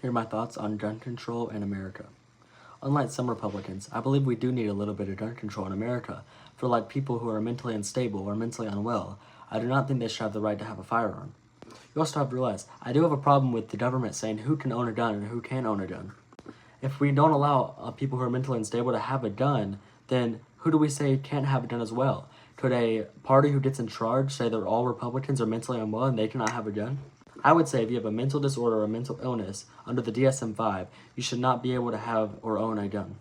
Here are my thoughts on gun control in America. Unlike some Republicans, I believe we do need a little bit of gun control in America. For like people who are mentally unstable or mentally unwell, I do not think they should have the right to have a firearm. You also have to realize, I do have a problem with the government saying who can own a gun and who can't own a gun. If we don't allow people who are mentally unstable to have a gun, then who do we say can't have a gun as well? Could a party who gets in charge say they're all Republicans are mentally unwell and they cannot have a gun? I would say if you have a mental disorder or a mental illness under the DSM-5, you should not be able to have or own a gun.